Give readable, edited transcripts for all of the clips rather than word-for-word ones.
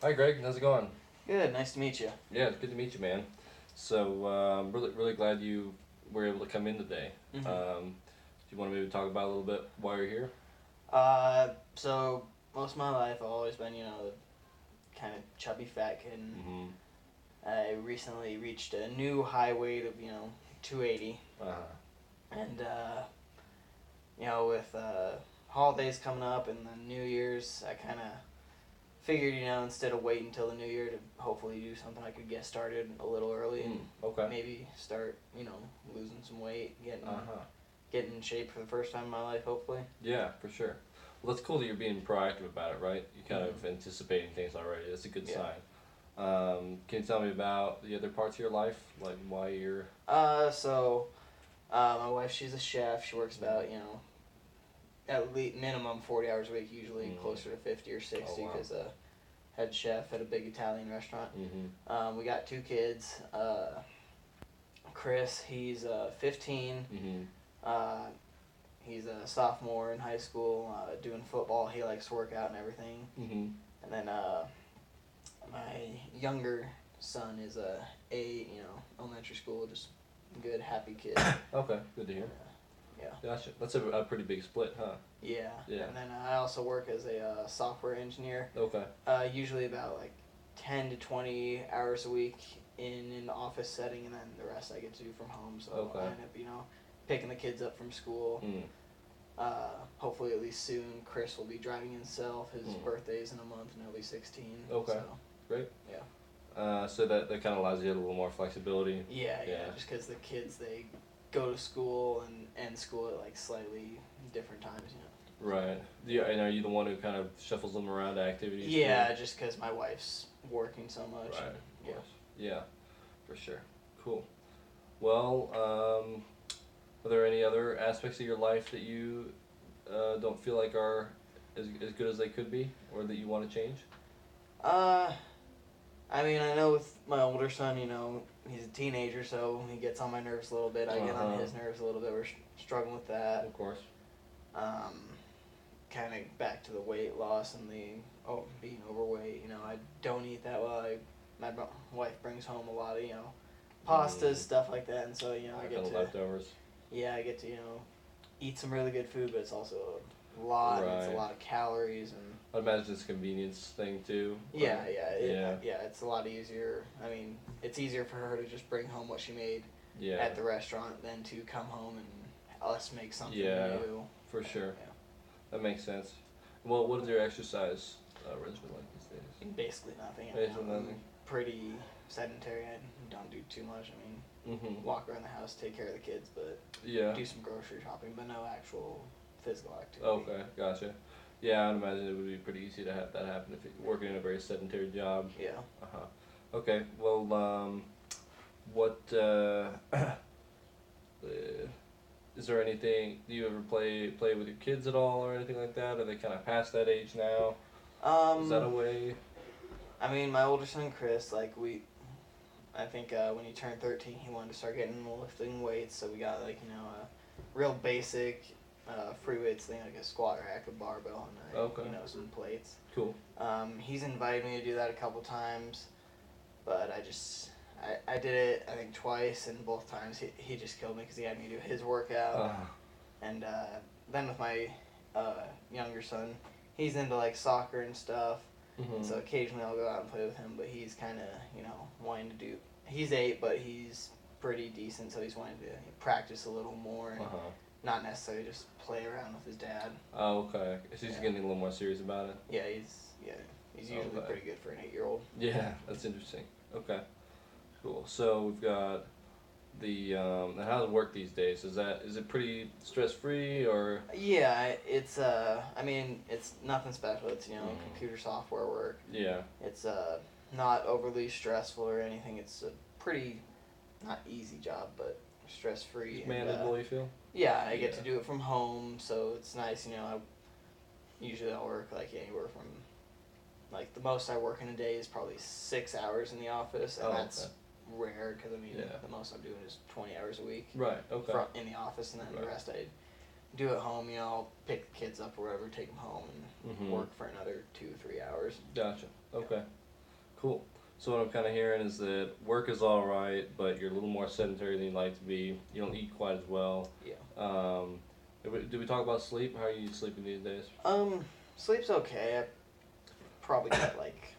Hi, Greg. How's it going? Good, nice to meet you. Yeah, it's good to meet you, man. So, I'm really glad you were able to come in today. hmm Do you want to maybe talk about a little bit why you're here? so most of my life I've always been, the kind of chubby fat kid. And Mm-hmm. I recently reached a new high weight of, 280. Uh-huh. And, with holidays coming up and then New Year's, I kind of figured, instead of waiting until the New Year to hopefully do something, I could get started a little early and Okay. maybe start, losing some weight, getting Uh-huh. getting in shape for the first time in my life, hopefully. Yeah, for sure. Well, that's cool that you're being proactive about it, right? You kind of Mhm. anticipating things already. That's a good Yeah. sign. Can you tell me about the other parts of your life, like why you're? My wife, she's a chef. She works about, at least minimum 40 hours a week, usually Mm. closer to 50 or Oh 60, wow. because head chef at a big Italian restaurant. Mm-hmm. We got two kids. Chris, he's 15. Mm-hmm. Uh, he's a sophomore in high school, doing football. He likes to work out and everything. Mm-hmm. And then my younger son is elementary school, just good, happy kid. Okay. Good to hear. Yeah. Gotcha. That's a pretty big split, huh? Yeah. Yeah. And then I also work as a software engineer. Okay. Usually about like 10 to 20 hours a week in an office setting, and then the rest I get to do from home. So Okay. I end up, picking the kids up from school. Mm. Hopefully, at least soon, Chris will be driving himself. His Mm. birthday's in a month, and he'll be 16. Okay. So, Great. yeah. So that kind of allows you a little more flexibility. Yeah. Just because the kids, they go to school and end school at like slightly different times. Right. And are you the one who kind of shuffles them around to activities? Yeah, Too? just because my wife's working so much. Right. And, Of yeah. course. Yeah. For sure. Cool. Well, are there any other aspects of your life that you don't feel like are as good as they could be, or that you want to change? Uh, I mean, I know with my older son, he's a teenager, so he gets on my nerves a little bit. I get on Uh-huh. his nerves a little bit. We're struggling with that. Of course. Um, kind of back to the weight loss and the being overweight. I don't eat that well. My wife brings home a lot of pastas, Mm. stuff like that, and so I Kind get of to leftovers. eat some really good food, but it's also a lot. And it's a Right. lot of calories and. I imagine it's a convenience thing too. Yeah, Like, yeah. It's a lot easier. I mean, it's easier for her to just bring home what she made yeah. at the restaurant than to come home and us make something Yeah, new. for sure. Yeah. That makes sense. Well, what is your exercise regimen like these days? Basically nothing. Basically I'm nothing. pretty sedentary. I don't do too much. I mean, Mm-hmm. walk around the house, take care of the kids, but Yeah. do some grocery shopping, but no actual physical activity. Okay, gotcha. Yeah, I'd imagine it would be pretty easy to have that happen if you're working in a very sedentary job. Yeah. Uh-huh. Okay, well, what, is there anything, do you ever play with your kids at all or anything like that? Are they kind of past that age now? Is that a Um, way? I mean, my older son Chris, I think when he turned 13, he wanted to start getting lifting weights. So we got a real basic free weights thing, like a squat rack, a barbell, and Okay, some plates. cool. He's invited me to do that a couple times, but I did it I think twice, and both times he just killed me because he had me do his workout. Uh, And then with my younger son, he's into like soccer and stuff. And mm-hmm. so occasionally I'll go out and play with him, but he's kind of, wanting to do. He's 8, but he's pretty decent, so he's wanting to practice a little more and Uh-huh. not necessarily just play around with his dad. Oh, okay. So he's Yeah. getting a little more serious about it? Yeah, he's usually Okay. pretty good for an 8-year-old. Yeah, that's interesting. Okay, cool. So we've got and how does it work these days? Is it pretty stress free or? Yeah, it's I mean, it's nothing special. It's Mm, computer software work. yeah, It's not overly stressful or anything. It's a pretty not easy job, but stress free. it's manageable. You feel? Yeah, I get Yeah. to do it from home, so it's nice. Usually I'll work like anywhere from like the most I work in a day is probably 6 hours in the office, and Oh, that's okay. rare because Yeah. the most I'm doing is 20 hours a week Right. Okay. in the office, and then the Right. rest I do at home. I'll pick the kids up or whatever, take them home, and Mm-hmm. work for another 2 3 hours. Gotcha. Okay. Cool. So what I'm kind of hearing is that work is all right, but you're a little more sedentary than you'd like to be. You don't eat quite as well. Yeah. Did we talk about sleep? How are you sleeping these days? Sleep's okay. I probably get like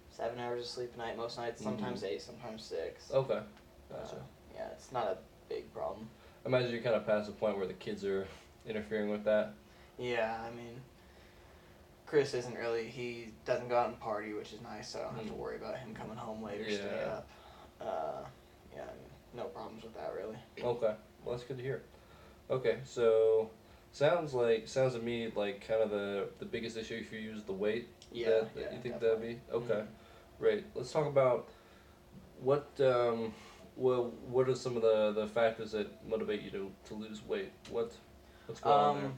7 hours of sleep a night most nights. Sometimes 8, sometimes 6. Okay. Gotcha. Yeah, it's not a big problem. I imagine you're kind of past the point where the kids are interfering with that. Yeah, I mean, Chris isn't really. He doesn't go out and party, which is nice. So I don't have to worry about him coming home later, stay Yeah. up. Yeah, I mean, no problems with that really. Okay. Well, that's good to hear. Okay, so sounds to me like kind of the biggest issue for you is the weight. Yeah, That you think definitely. that'd be okay. Mhm. Great. Let's talk about what what are some of the factors that motivate you to lose weight? What's going on there?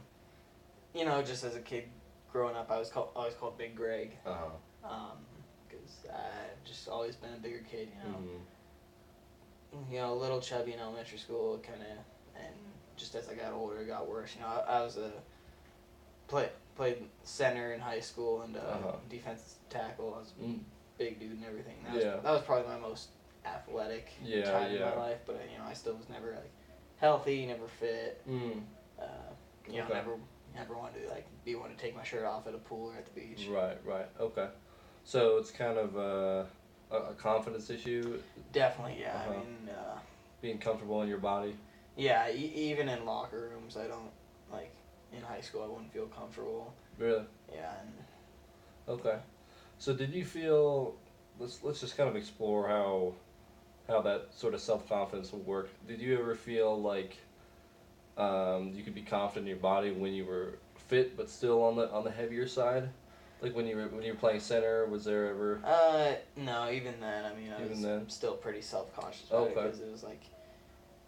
You know, just as a kid growing up, I was always called Big Greg. Uh huh. Because I've just always been a bigger kid. Mm-hmm. You know, a little chubby in elementary school, kind of, and just as I got older, it got worse. You know, I was played center in high school and defensive tackle. I was a big dude and everything. That was probably my most athletic time in my life. But you know, I still was never like healthy, never fit. Mm. You know, never wanted to like be one to take my shirt off at a pool or at the beach. Right. Okay. So it's kind of a confidence issue. Definitely, yeah. Uh-huh. I mean, Being comfortable in your body. yeah. Even in locker rooms, I don't like. In high school, I wouldn't feel comfortable. Really? Yeah. Okay. So did you feel? Let's just kind of explore how that sort of self confidence will work. Did you ever feel like you could be confident in your body when you were fit but still on the heavier side? Like when you were playing center, was there ever? No. Even then, I mean, I was still pretty self-conscious about it because it was like,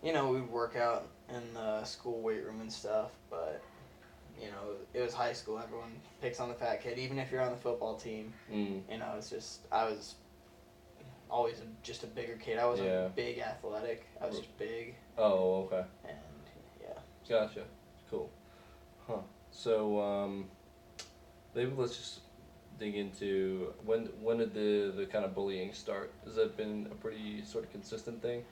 you know, we'd work out in the school weight room and stuff, but you know, it was high school. Everyone picks on the fat kid, even if you're on the football team. You know, it's just I was always just a bigger kid. I wasn't big athletic. I was just big. Oh, okay. And yeah. Gotcha. Cool. Huh. So maybe let's just dig into when did the kind of bullying start? Has that been a pretty sort of consistent thing?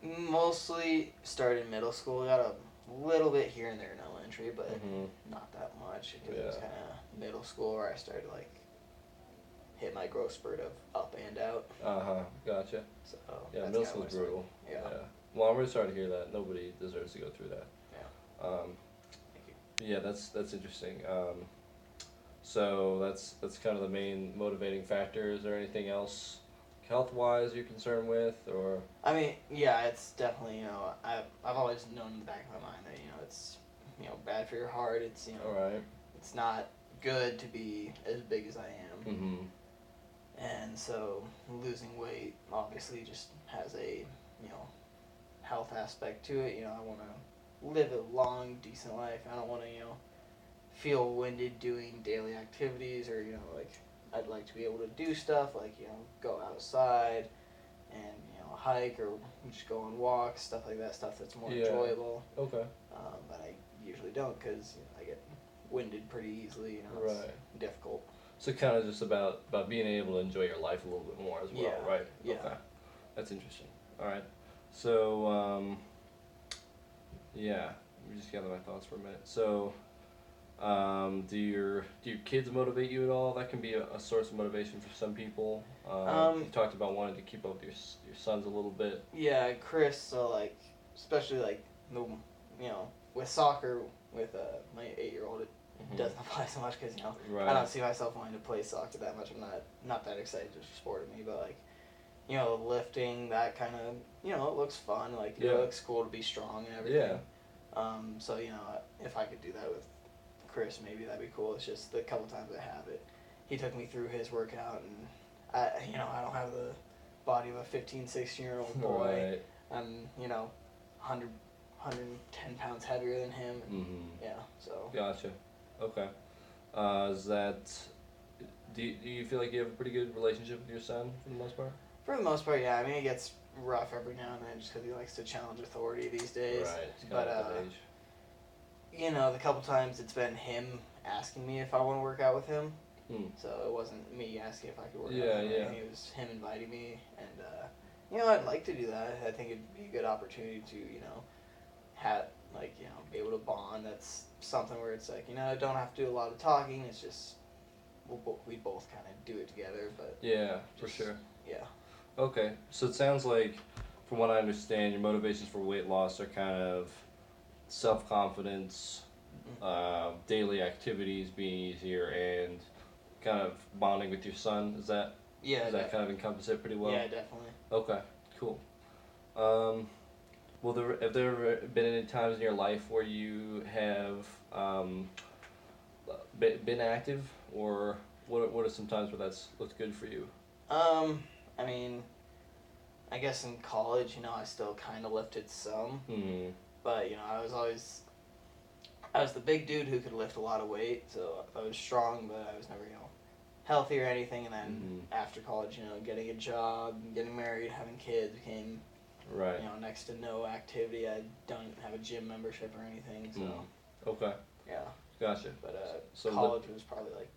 Mostly started in middle school. Got a little bit here and there in elementary, but not that much. It was kind of middle school where I started like hit my growth spurt of up and out. Gotcha. So yeah, middle school's brutal. Yeah. Well, I'm really sorry to hear that. Nobody deserves to go through that. Thank you. Yeah, that's interesting. So that's kind of the main motivating factor. Is there anything else health-wise you're concerned with, or? I mean, yeah, it's definitely, you know, I've always known in the back of my mind that, you know, it's, you know, bad for your heart. It's, you know, Alright. It's not good to be as big as I am. Mm-hmm. And so losing weight obviously just has a, you know, health aspect to it. You know, I want to live a long, decent life. I don't want to, you know, feel winded doing daily activities or, you know, like I'd like to be able to do stuff like, you know, go outside and, you know, hike or just go on walks, stuff like that, stuff that's more enjoyable. Okay. But I usually don't because, you know, I get winded pretty easily, you know, it's difficult. So kind of just about being able to enjoy your life a little bit more as well, right? Yeah. Okay. That's interesting. All right. So, yeah, let me just gather my thoughts for a minute. So, do your kids motivate you at all? That can be a source of motivation for some people. You talked about wanting to keep up with your sons a little bit. Yeah, Chris. So like, especially like the, you know, with soccer with my 8-year-old, it doesn't apply so much because, you know, I don't see myself wanting to play soccer that much. I'm not that excited to sport to me, but like, you know, lifting, that kind of, you know, it looks fun. Like it looks cool to be strong and everything. Yeah. So you know, if I could do that with Chris, maybe that'd be cool. It's just the couple times I have it, he took me through his workout, and I don't have the body of a 15, 16-year-old boy. Right. I'm, you know, 110 pounds heavier than him. And, yeah, so. Gotcha. Okay. Do you feel like you have a pretty good relationship with your son for the most part? For the most part, yeah. I mean, it gets rough every now and then just because he likes to challenge authority these days. Right. But you know, the couple times it's been him asking me if I want to work out with him. Hmm. So it wasn't me asking if I could work out Yeah, with him or yeah. anything. It was him inviting me, and I'd like to do that. I think it'd be a good opportunity to have be able to bond. That's something where it's like I don't have to do a lot of talking. It's just we both kind of do it together. But Yeah, for just sure. yeah. Okay, so it sounds like, from what I understand, your motivations for weight loss are kind of self confidence, Mm. daily activities being easier, and kind of bonding with your son. Yeah, Does that kind of encompass it pretty well? yeah, definitely. Okay, cool. Um, have there ever been any times in your life where you have been active, or what are some times where that's looked good for you? Um, I mean, I guess in college, I still kind of lifted some, Hmm. but I was the big dude who could lift a lot of weight, so I was strong, but I was never healthy or anything. And then Hmm. after college, getting a job, getting married, having kids became Right. next to no activity. I don't have a gym membership or anything, so Hmm. Okay. yeah. Gotcha. But So college was probably like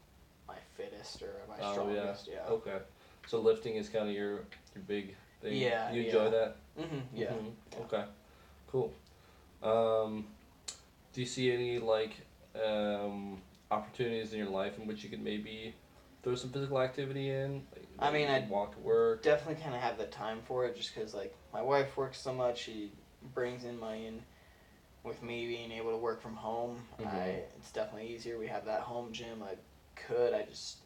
my fittest or my oh yeah. strongest. Yeah. Okay. So lifting is kind of your big thing. Yeah. You enjoy Yeah. that? Yeah. Mhm. Yeah. Okay. Cool. Um, do you see any opportunities in your life in which you could maybe throw some physical activity in? Like I maybe mean, you I could walk to work. definitely kind of have the time for it, just because like my wife works so much, she brings in money, and with me being able to work from home, Mhm. it's definitely easier. We have that home gym. I just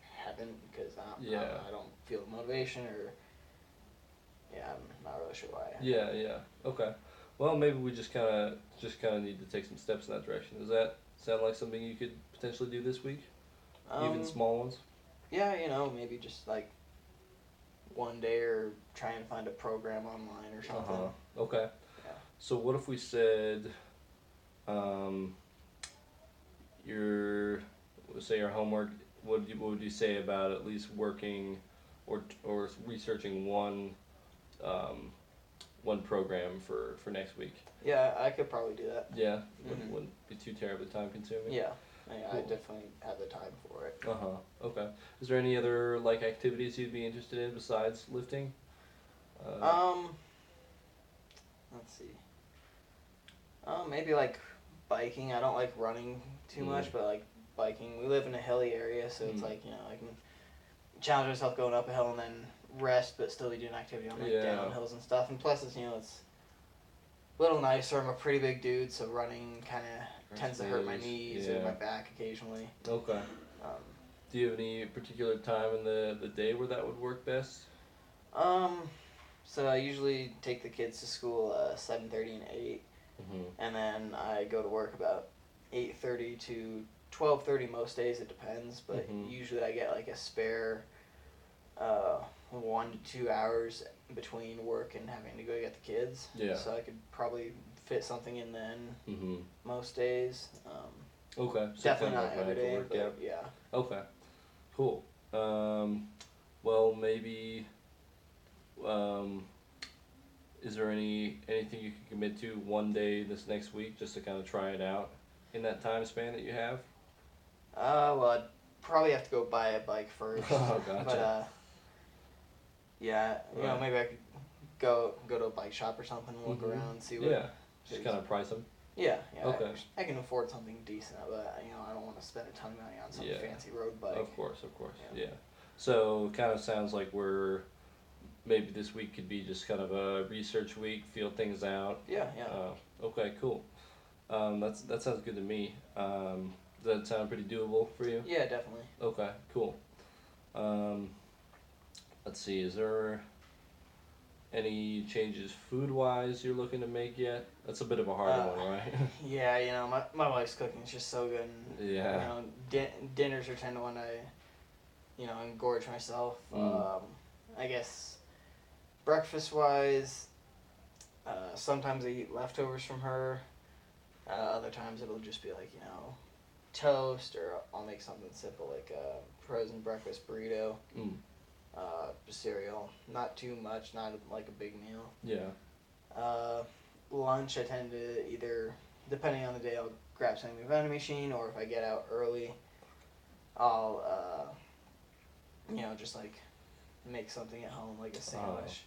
haven't because Yeah. I don't feel the motivation or yeah, I'm not really sure why. Yeah. Yeah. Okay. Well, maybe we just kind of need to take some steps in that direction. Does that sound like something you could potentially do this week? Even Um, small ones. yeah, maybe just like one day or try and find a program online or Uh something. huh. Okay. Yeah. So what if we said, um, your, say your homework? What would you say about at least working, or researching um, one program for next week? Yeah, I could probably do that. Yeah, wouldn't Mhm. wouldn't be too terribly time consuming. Yeah, I Cool. definitely have the time for it. Uh huh. Okay. Is there any other activities you'd be interested in besides lifting? Uh, Um, let's see. Maybe like biking. I don't like running too mm, much, but like biking. We live in a hilly area, so it's mm, like I can challenge myself going up a hill and then rest, but still be doing activity on like yeah. downhills and stuff. And plus, it's a little nicer. I'm a pretty big dude, so running kind of tends to hurt my Is knees or yeah. my back occasionally. Okay. Um, Do you have any particular time in the day where that would work best? um, so I usually take the kids to school 7:30 and 8, Mhm. and then I go to work about 8:30 to 12:30 most days. It depends, but Mhm. usually I get like a spare 1 to 2 hours between work and having to go get the kids. Yeah. So I could probably fit something in then Mhm. most days. Okay. So Definitely kind of not like right every after day, work. Yeah. but yeah. Okay. Cool. Well, maybe. Um, is there anything you can commit to one day this next week just to kind of try it out in that time span that you have? Well, I'd probably have to go buy a bike first. Oh, But gotcha. yeah, Right. maybe I could go to a bike shop or something and look Mhm. around and see what. Yeah. Just kind of price them. Yeah, yeah. Okay. I can afford something decent, but I don't want to spend a ton of money on some Yeah. fancy road bike. Of course. Of course. Yeah. Yeah. So kind of sounds like maybe this week could be just kind of a research week, feel things out. Yeah, yeah. Okay, cool. That sounds good to me. Does that sound pretty doable for you? Yeah, definitely. Okay, cool. Um, let's see. Is there any changes food wise you're looking to make yet? That's a bit of a harder one, right? Yeah, my wife's cooking is just so good. And, Yeah. dinners are tend to when I, engorge myself. Mm. I guess breakfast wise, sometimes I eat leftovers from her. Other times it'll just be like, toast, or I'll make something simple like a frozen breakfast burrito, Mm. cereal. Not too much, not like a big meal. Yeah. Uh, Lunch, I tend to either, depending on the day, I'll grab something in the vending machine, or if I get out early, I'll just like make something at home like a sandwich.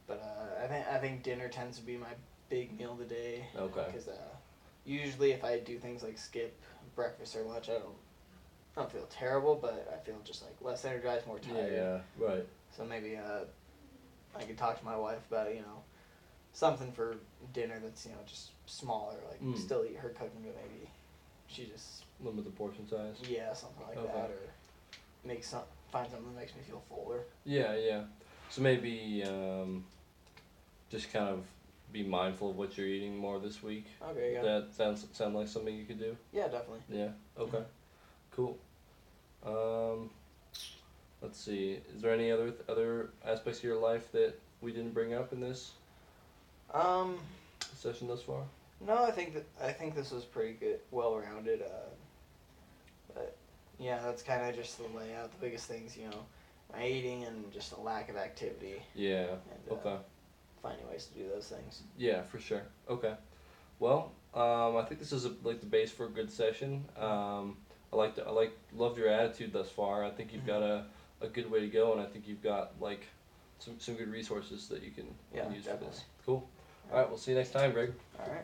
But I think dinner tends to be my big meal of the day. Okay. Because usually if I do things like skip breakfast or lunch, I don't feel terrible, but I feel just like less energized, more tired. Yeah, right. So maybe I could talk to my wife about something for dinner that's just smaller, like still eat her cooking, but maybe she just Limit the portion size. something like Okay. that, or find something that makes me feel fuller. Yeah, yeah. So maybe just kind of be mindful of what you're eating more this week. Okay, yeah. That sound like something you could do. Yeah, definitely. Yeah. Okay. Cool. Let's see. Is there any other aspects of your life that we didn't bring up in this session thus far? No, I think this was pretty good, well rounded. But yeah, that's kind of just the layout. The biggest things, my eating and just a lack of activity. Yeah. And, Okay. finding ways to do those things. Yeah, for sure. Okay. Well, I think this is like the base for a good session. Loved your attitude thus far. I think you've got a good way to go, and I think you've got like some good resources that you can use definitely. for this. Cool. All right, we'll see you next time, Greg. All right.